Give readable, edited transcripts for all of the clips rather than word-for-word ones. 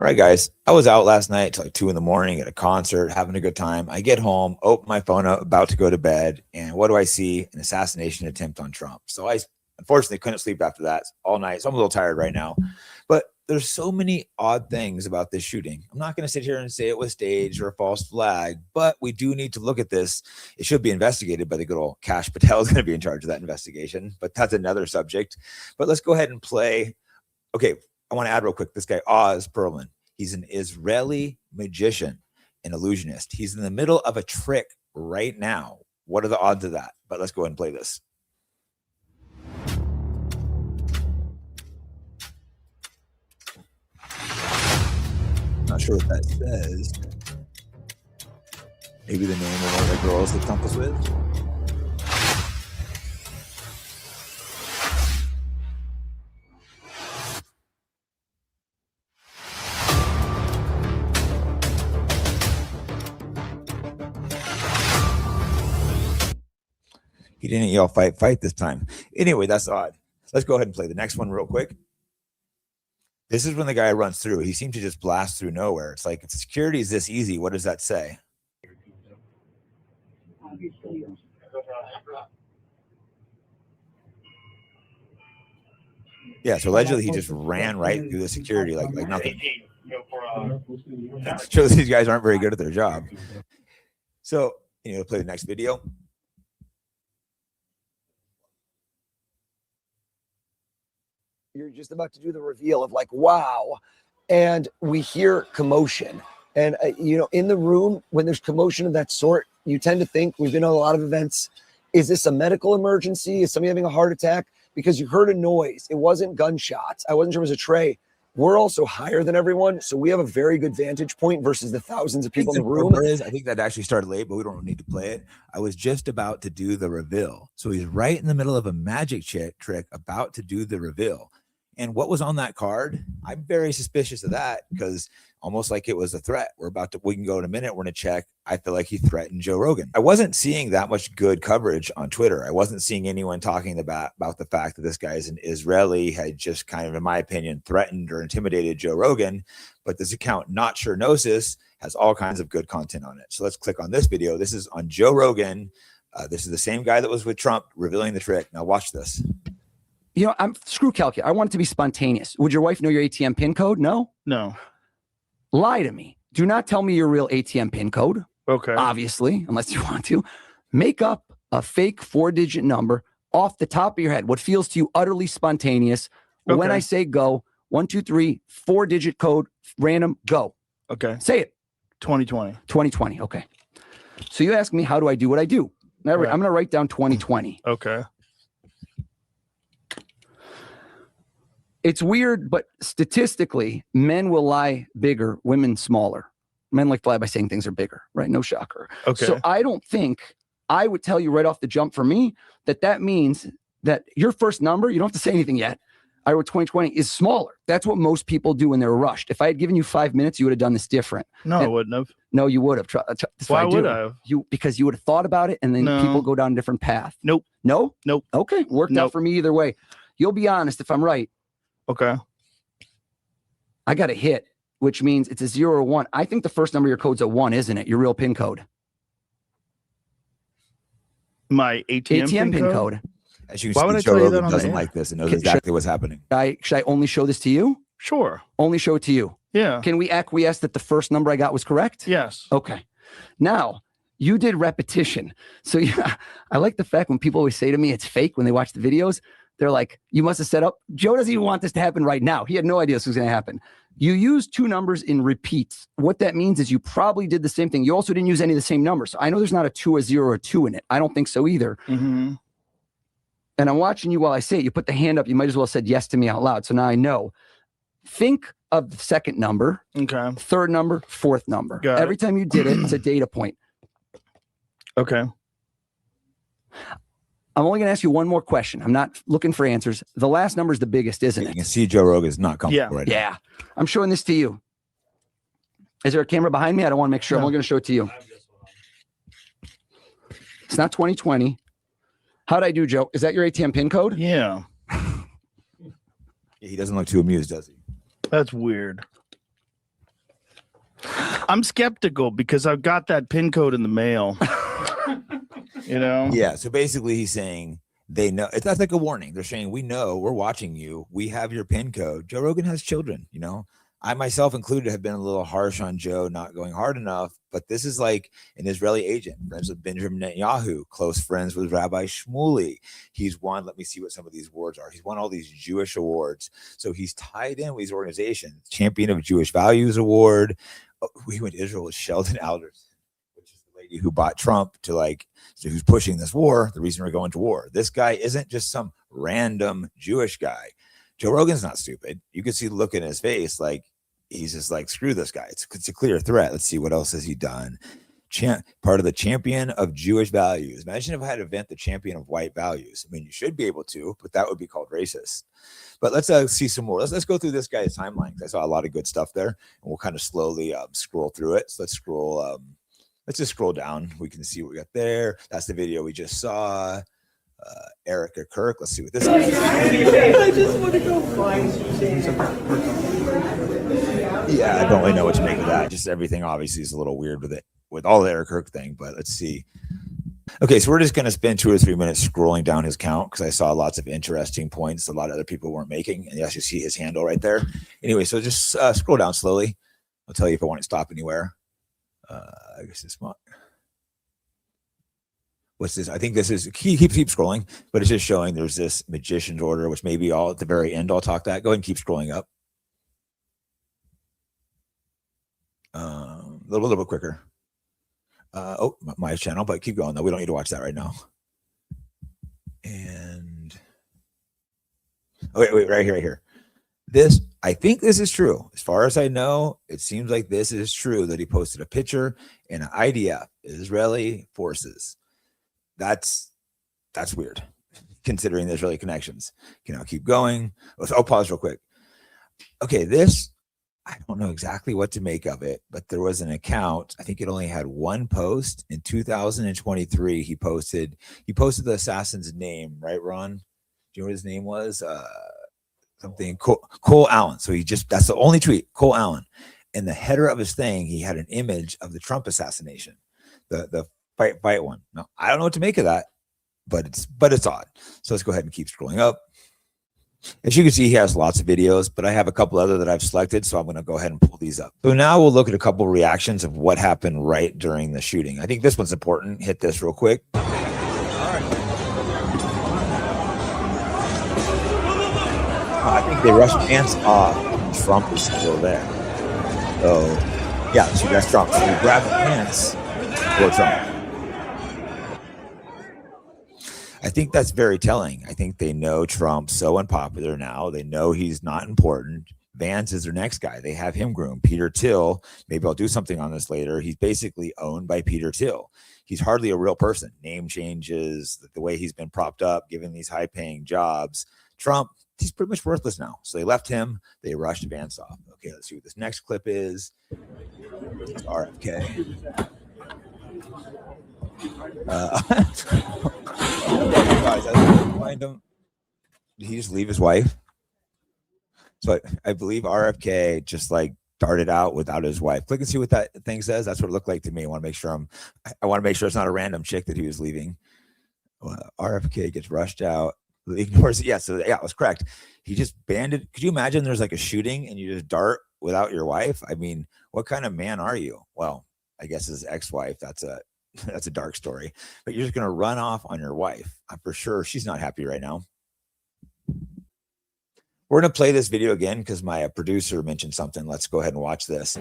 All right, guys, I was out last night till like 2 a.m. at a concert, having a good time. I get home, open my phone up, about to go to bed, and what do I see? An assassination attempt on Trump. So I unfortunately couldn't sleep after that all night. So I'm a little tired right now. But there's so many odd things about this shooting. I'm not going to sit here and say it was staged or a false flag, but we do need to look at this. It should be investigated, by the good old Kash Patel is going to be in charge of that investigation, but that's another subject. But let's go ahead and play. Okay, I want to add real quick, this guy, Oz Perlman, he's an Israeli magician, an illusionist. He's in the middle of a trick right now. What are the odds of that? But let's go ahead and play this. Not sure what that says. Maybe the name of one of the girls that Trump was with. He didn't yell fight, fight this time. Anyway, that's odd. Let's go ahead and play the next one real quick. This is when the guy runs through. He seemed to just blast through nowhere. It's like, if security is this easy, what does that say? Yeah, so allegedly he just ran right through the security like nothing. That shows these guys aren't very good at their job. So, play the next video. You're just about to do the reveal of like, wow. And we hear commotion. And, in the room, when there's commotion of that sort, you tend to think, we've been to a lot of events, is this a medical emergency? Is somebody having a heart attack? Because you heard a noise. It wasn't gunshots. I wasn't sure it was a tray. We're also higher than everyone, so we have a very good vantage point versus the thousands of people in the room. I think that actually started late, but we don't need to play it. I was just about to do the reveal. So he's right in the middle of a magic trick, about to do the reveal. And what was on that card? I'm very suspicious of that, because almost like it was a threat. We can go in a minute. We're going to check. I feel like he threatened Joe Rogan. I wasn't seeing that much good coverage on Twitter. I wasn't seeing anyone talking about the fact that this guy is an Israeli, had just kind of, in my opinion, threatened or intimidated Joe Rogan. But this account, Not Sure Gnosis, has all kinds of good content on it. So let's click on this video. This is on Joe Rogan. This is the same guy that was with Trump revealing the trick. Now watch this. I'm screw calculate. I want it to be spontaneous. Would your wife know your ATM PIN code? No. Lie to me. Do not tell me your real ATM PIN code. Okay. Obviously, unless you want to. Make up a fake 4-digit number off the top of your head. What feels to you utterly spontaneous. Okay. When I say go, 1, 2, 3, 4-digit code, random, go. Okay. Say it. 2020. 2020. Okay. So you ask me, how do I do what I do? Now, right. I'm going to write down 2020. Okay. It's weird, but statistically, men will lie bigger, women smaller. Men like to lie by saying things are bigger, right? No shocker. Okay. So I don't think, I would tell you right off the jump for me, that means that your first number, you don't have to say anything yet, I wrote 2020, is smaller. That's what most people do when they're rushed. If I had given you 5 minutes, you would have done this different. No, I wouldn't have. No, you would have. Why would I have? Because you would have thought about it, and then people go down a different path. Nope. No? Nope. Okay, worked out for me either way. You'll be honest if I'm right. Okay. I got a hit, which means it's a 0 or 1. I think the first number of your code's a 1, isn't it? Your real PIN code. My ATM PIN code? As you can see, Joe Rogan doesn't like this and knows exactly what's happening. Should I only show this to you? Sure. Only show it to you? Yeah. Can we acquiesce that the first number I got was correct? Yes. Okay. Now, you did repetition. So yeah, I like the fact when people always say to me it's fake when they watch the videos. They're like, you must have set up. Joe doesn't even want this to happen right now. He had no idea this was going to happen. You used 2 numbers in repeats. What that means is you probably did the same thing. You also didn't use any of the same numbers. So I know there's not a 2, a 0, or a 2 in it. I don't think so either. Mm-hmm. And I'm watching you while I say it. You put the hand up. You might as well have said yes to me out loud. So now I know. Think of the second number. Okay. Third number, fourth number. Got Every time you did it, it's a data point. Okay. I'm only going to ask you one more question. I'm not looking for answers. The last number is the biggest, isn't it? You can see Joe Rogan is not comfortable right now. Yeah. I'm showing this to you. Is there a camera behind me? I don't want to make sure. I'm only going to show it to you. It's not 2020. How'd I do, Joe? Is that your ATM PIN code? Yeah. He doesn't look too amused, does he? That's weird. I'm skeptical because I've got that pin code in the mail. You know? Yeah. So basically, he's saying they know. That's like a warning. They're saying, we know, we're watching you. We have your pin code. Joe Rogan has children, you know. I myself included have been a little harsh on Joe not going hard enough, but this is like an Israeli agent, friends with Benjamin Netanyahu, close friends with Rabbi Shmuley. He's won, let me see what some of these awards are. He's won all these Jewish awards. So he's tied in with these organizations. Champion of Jewish Values Award. We went to Israel with Sheldon Alders, which is the lady who bought Trump to like, so who's pushing this war, the reason we're going to war. This guy isn't just some random Jewish guy. Joe Rogan's not stupid. You can see the look in his face, like, he's just like, screw this guy. It's a clear threat. Let's see, what else has he done? Part of the champion of Jewish values. Imagine if I had to invent the champion of white values. I mean, you should be able to, but that would be called racist. But let's see some more. Let's go through this guy's timeline. I saw a lot of good stuff there, and we'll kind of slowly scroll through it. So let's scroll. Let's just scroll down. We can see what we got there. That's the video we just saw. Erica Kirk. Let's see what this is. I just want to go find Yeah, I don't really know what to make of that. Just everything obviously is a little weird with it, with all the Eric Kirk thing, but let's see. Okay, so we're just going to spend 2 or 3 minutes scrolling down his count because I saw lots of interesting points a lot of other people weren't making, and you actually see his handle right there. Anyway, so just scroll down slowly. I'll tell you if I want to stop anywhere. I guess this one. What's this? I think this is keep scrolling, but it's just showing there's this magician's order, which maybe all at the very end I'll talk that. Go ahead and keep scrolling up. A little bit quicker. Oh, my channel, but keep going though. We don't need to watch that right now. And wait, right here. This, I think this is true. As far as I know, it seems like this is true that he posted a picture in an IDF, Israeli forces. That's weird, considering the Israeli connections. You know, keep going. I'll pause real quick. Okay, this, I don't know exactly what to make of it, but there was an account. I think it only had one post in 2023. He posted the assassin's name, right, Ron? Do you know what his name was? Something Cole Allen. So that's the only tweet, Cole Allen. In the header of his thing, he had an image of the Trump assassination, the fight one. Now, I don't know what to make of that, but it's odd. So let's go ahead and keep scrolling up. As you can see, he has lots of videos, but I have a couple other that I've selected, so I'm going to go ahead and pull these up. So now we'll look at a couple reactions of what happened right during the shooting. I think this one's important. Hit this real quick. I think they rushed Vance off. Trump is still there. So, yeah, so that's Trump. So we grab Vance for Trump. I think that's very telling. I think they know Trump's so unpopular now. They know he's not important. Vance is their next guy. They have him groomed. Peter Thiel, maybe I'll do something on this later. He's basically owned by Peter Thiel. He's hardly a real person. Name changes, the way he's been propped up, given these high-paying jobs. Trump, he's pretty much worthless now. So they left him. They rushed Vance off. Okay, let's see what this next clip is. It's RFK. Guys, I find him. Did he just leave his wife? So I believe RFK just like started out without his wife. Click and see what that thing says. That's what it looked like to me. I want to make sure it's not a random chick that he was leaving. RFK gets rushed out. Ignores it. Yeah, so yeah, it was correct. He just banded. Could you imagine there's like a shooting and you just dart without your wife? I mean, what kind of man are you? Well, I guess his ex-wife, that's a dark story, but you're just going to run off on your wife. I'm for sure she's not happy right now. We're going to play this video again because my producer mentioned something. Let's go ahead and watch this.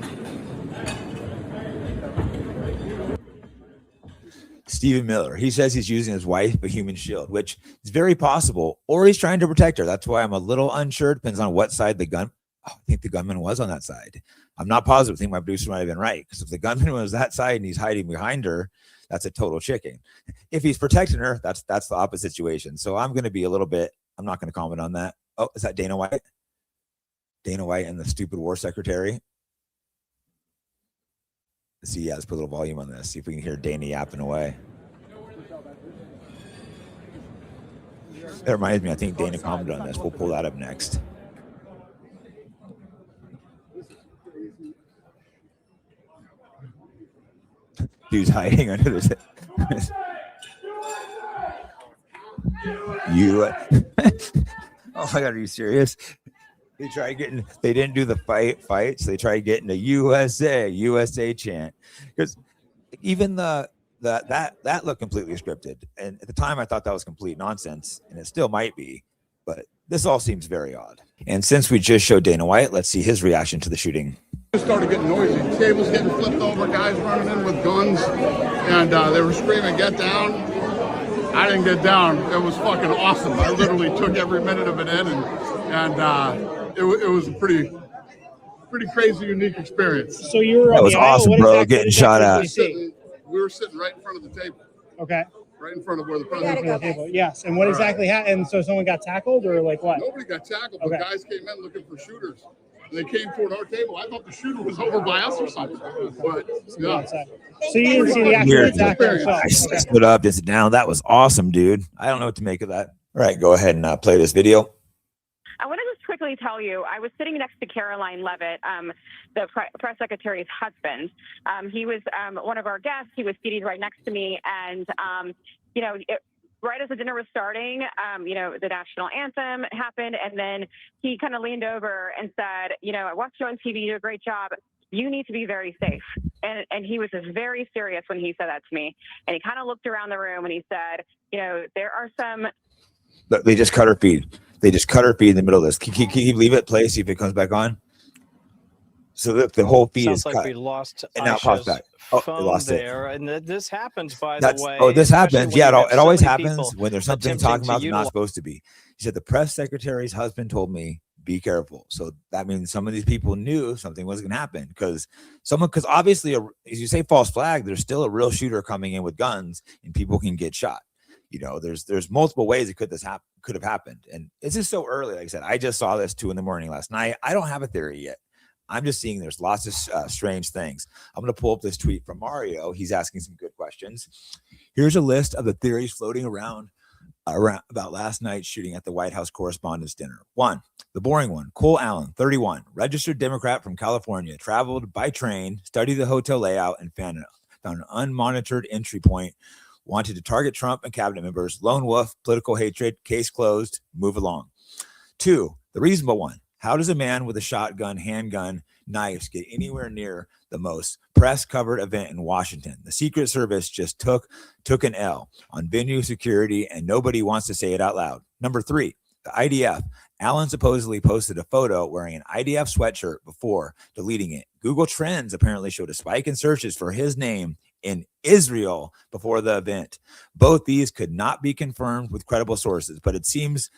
Stephen Miller, he says he's using his wife a human shield, which is very possible, or he's trying to protect her. That's why I'm a little unsure. Depends on what side the gun. Oh, I think the gunman was on that side. I'm not positive. I think my producer might have been right, because if the gunman was that side and he's hiding behind her, that's a total chicken. If he's protecting her, that's the opposite situation. So I'm going to be a little bit. I'm not going to comment on that. Oh, is that Dana White? Dana White and the stupid war secretary. Let's see, yeah, let's put a little volume on this. See if we can hear Dana yapping away. That reminds me, I think Dana commented on this. We'll pull that up next. Dude's hiding under the. You. Oh my God, are you serious? They tried getting. They didn't do the fights. They tried getting a USA chant because even that looked completely scripted. And at the time, I thought that was complete nonsense, and it still might be. But this all seems very odd. And since we just showed Dana White, let's see his reaction to the shooting. It started getting noisy. Tables getting flipped over, guys running in with guns, and they were screaming, "Get down!" I didn't get down. It was fucking awesome. I literally took every minute of it in, and it was a pretty crazy, unique experience. So you were that was awesome, what bro. exactly Getting shot at. We were sitting right in front of the table. Okay. Right in front of where the president The table. Yes. And what exactly happened? So someone got tackled or like what? Nobody got tackled, but guys came in looking for shooters. And they came toward our table. I thought the shooter was over by us or something. But yeah. So you didn't see the actual attack yourself. I stood up, just down. That was awesome, dude. I don't know what to make of that. All right, go ahead and play this video. I want to just quickly tell you, I was sitting next to Caroline Levitt, the press secretary's husband. He was one of our guests. He was seated right next to me. And, right as the dinner was starting, the national anthem happened. And then he kind of leaned over and said, I watched you on TV. You do a great job. You need to be very safe. And he was just very serious when he said that to me. And he kind of looked around the room and he said, there are some. They just cut her feed. They just cut her feed in the middle of this. Can you leave it, play, see if it comes back on? So the whole feed is like cut. we lost and now it pops back. Oh, we lost there. it. And this happens, by the way. Oh, this happens. Yeah, it always so happens when there's something talking about that's not supposed to be. He said, the press secretary's husband told me, be careful. So that means some of these people knew something was going to happen because obviously, as you say, false flag, there's still a real shooter coming in with guns and people can get shot. There's multiple ways it could have happened. And it's just so early. Like I said, I just saw this 2 a.m. last night. I don't have a theory yet. I'm just seeing there's lots of strange things. I'm going to pull up this tweet from Mario. He's asking some good questions. Here's a list of the theories floating around about last night's shooting at the White House Correspondents Dinner. 1, the boring one. Cole Allen, 31, registered Democrat from California, traveled by train, studied the hotel layout, and found an unmonitored entry point. Wanted to target Trump and cabinet members. Lone wolf, political hatred, case closed, move along. 2, the reasonable one. How does a man with a shotgun, handgun, knives get anywhere near the most press-covered event in Washington? The Secret Service just took an L on venue security, and nobody wants to say it out loud. Number 3, the IDF. Allen supposedly posted a photo wearing an IDF sweatshirt before deleting it. Google Trends apparently showed a spike in searches for his name in Israel before the event. Both these could not be confirmed with credible sources, but it seems,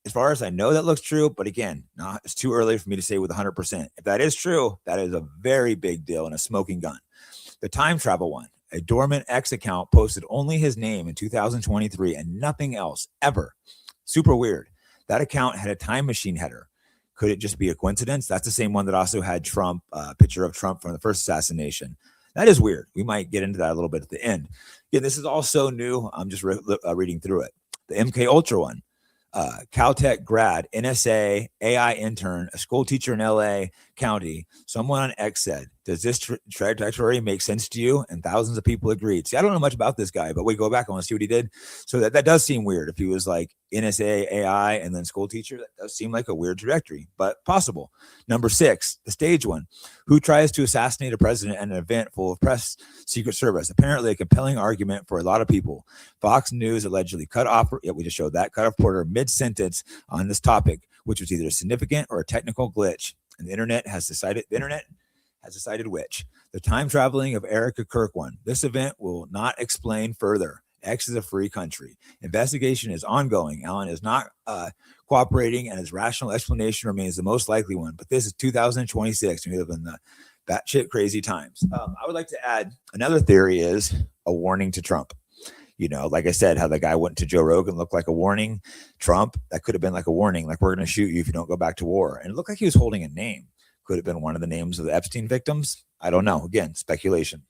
as far as I know, that looks true. But again, it's too early for me to say with 100%. If that is true, that is a very big deal and a smoking gun. The time travel one, a dormant X account posted only his name in 2023 and nothing else ever. Super weird. That account had a time machine header. Could it just be a coincidence? That's the same one that also had Trump, picture of Trump from the first assassination. That is weird. We might get into that a little bit at the end. Yeah, this is all so new. I'm just reading through it. The MK Ultra one. Caltech grad, NSA, AI intern, a school teacher in LA County. Someone on X said, does this trajectory make sense to you? And thousands of people agreed. See, I don't know much about this guy, but we go back. I want to see what he did. So that does seem weird. If he was like NSA, AI, and then school teacher, that does seem like a weird trajectory, but possible. Number 6, the stage one. Who tries to assassinate a president at an event full of press, Secret Service? Apparently a compelling argument for a lot of people. Fox News allegedly cut off Porter mid-sentence on this topic, which was either significant or a technical glitch. And the internet has decided which. The time traveling of Erica Kirk one. This event will not explain further. X is a free country. Investigation is ongoing. Allen is not cooperating, and his rational explanation remains the most likely one. But this is 2026, and we live in the batshit crazy times. I would like to add another theory is a warning to Trump. Like I said, how the guy went to Joe Rogan looked like a warning. Trump, that could have been like a warning, like we're going to shoot you if you don't go back to war. And it looked like he was holding a name. Could have been one of the names of the Epstein victims. I don't know. Again, speculation.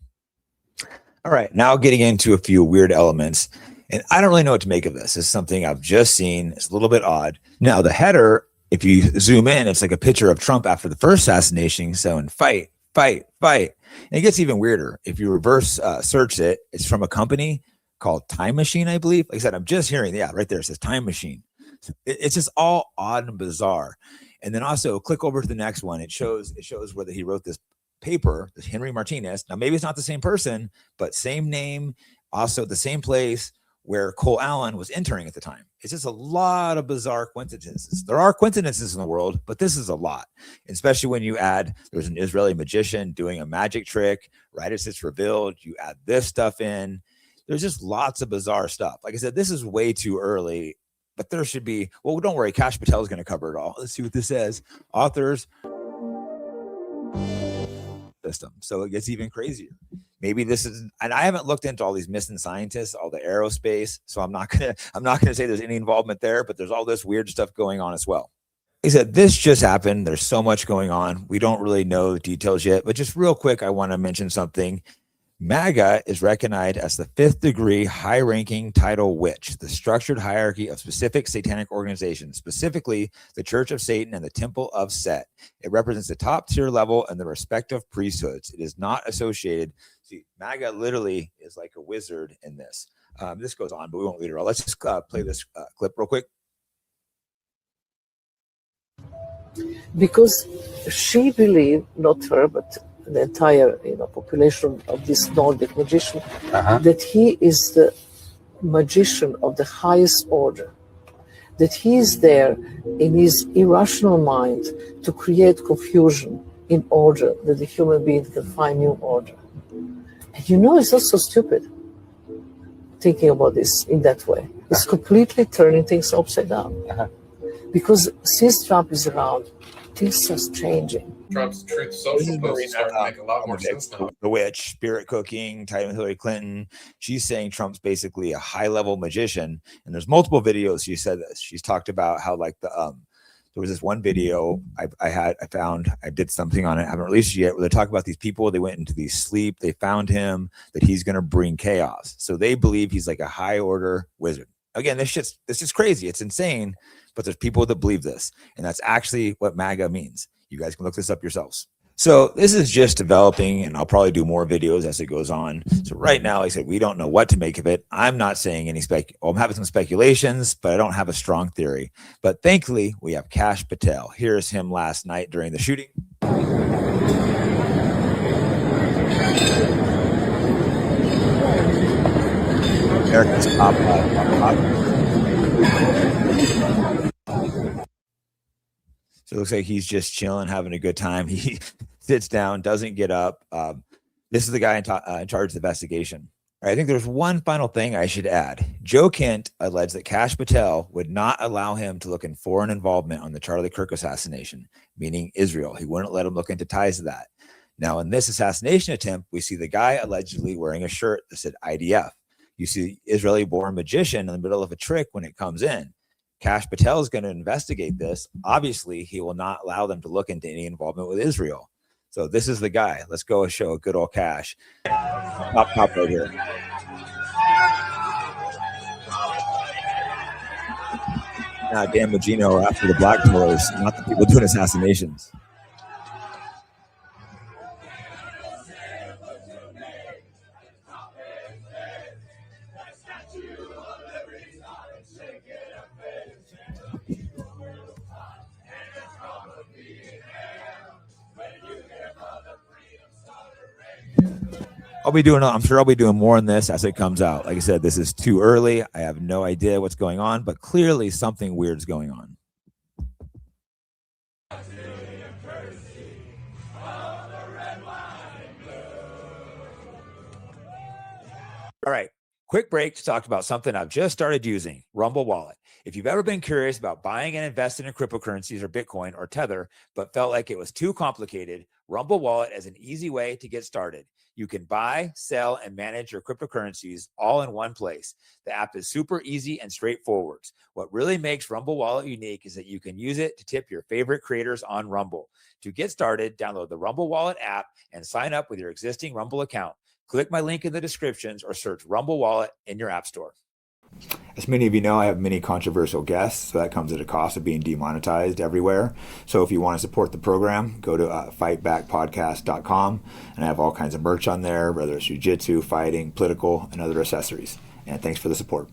All right, now getting into a few weird elements. And I don't really know what to make of this. It's something I've just seen. It's a little bit odd. Now, the header, if you zoom in, it's like a picture of Trump after the first assassination. So in fight, fight. And it gets even weirder. If you reverse search it, it's from a company called Time Machine, I believe. Like I said, I'm just hearing, yeah, right there. It says Time Machine. It's just all odd and bizarre. And then also click over to the next one. It shows whether he wrote this paper, this Henry Martinez. Now, maybe it's not the same person, but same name, also the same place where Cole Allen was interning at the time. It's just a lot of bizarre coincidences. There are coincidences in the world, but this is a lot, especially when you add, there's an Israeli magician doing a magic trick, right as it's revealed, you add this stuff in. There's just lots of bizarre stuff. Like I said, this is way too early, but there should be, well, don't worry, Cash Patel is going to cover it all. Let's see what this says. Authors system. So it gets even crazier. Maybe this is, and I haven't looked into all these missing scientists, all the aerospace. So I'm not gonna say there's any involvement there, but there's all this weird stuff going on as well. Like I said, this just happened. There's so much going on. We don't really know the details yet, but just real quick, I want to mention something. MAGA is recognized as the 5th degree high-ranking title witch, the structured hierarchy of specific satanic organizations, specifically the Church of Satan and the Temple of Set. It represents the top tier level and the respective priesthoods. It is not associated. See, MAGA literally is like a wizard in this. This goes on, but we won't read it all. Let's just play this clip real quick. Because she believed, not her, but the entire population of this Nordic magician, that he is the magician of the highest order, that he is there in his irrational mind to create confusion in order that the human being can find new order. And it's not so stupid thinking about this in that way. It's completely turning things upside down. Because since Trump is around, things are changing. Trump's Truth Social post is starting to make a lot more sense now. The witch, spirit cooking, tied with Hillary Clinton. She's saying Trump's basically a high-level magician. And there's multiple videos she said this. She's talked about how like there was this one video I found, I did something on it, I haven't released it yet, where they talk about these people, they went into these sleep, they found him, that he's going to bring chaos. So they believe he's like a high order wizard. Again, this is crazy. It's insane, but there's people that believe this. And that's actually what MAGA means. You guys can look this up yourselves. So this is just developing, and I'll probably do more videos as it goes on. So right now, like I said, we don't know what to make of it. I'm not saying any I'm having some speculations, but I don't have a strong theory. But thankfully, we have Cash Patel. Here's him last night during the shooting. America's top. So it looks like he's just chilling, having a good time. He sits down, doesn't get up. This is the guy in charge of the investigation. I think there's one final thing I should add. Joe Kent alleged that Cash Patel would not allow him to look in foreign involvement on the Charlie Kirk assassination, meaning Israel. He wouldn't let him look into ties to that. Now, in this assassination attempt, we see the guy allegedly wearing a shirt that said IDF. You see Israeli-born magician in the middle of a trick when it comes in. Cash Patel is going to investigate this. Obviously, he will not allow them to look into any involvement with Israel. So this is the guy. Let's go and show good old Cash. Pop right here. Now, Dan Bongino after the black tourists, not the people doing assassinations. I'm sure I'll be doing more on this as it comes out. Like I said, this is too early. I have no idea what's going on, but clearly something weird's going on. All right, quick break to talk about something I've just started using, Rumble Wallet. If you've ever been curious about buying and investing in cryptocurrencies or Bitcoin or Tether, but felt like it was too complicated, Rumble Wallet is an easy way to get started. You can buy, sell, and manage your cryptocurrencies all in one place. The app is super easy and straightforward. What really makes Rumble Wallet unique is that you can use it to tip your favorite creators on Rumble. To get started, download the Rumble Wallet app and sign up with your existing Rumble account. Click my link in the descriptions or search Rumble Wallet in your app store. As many of you know, I have many controversial guests, so that comes at a cost of being demonetized everywhere. So if you want to support the program, go to fightbackpodcast.com, and I have all kinds of merch on there, whether it's jiu-jitsu, fighting, political, and other accessories. And thanks for the support.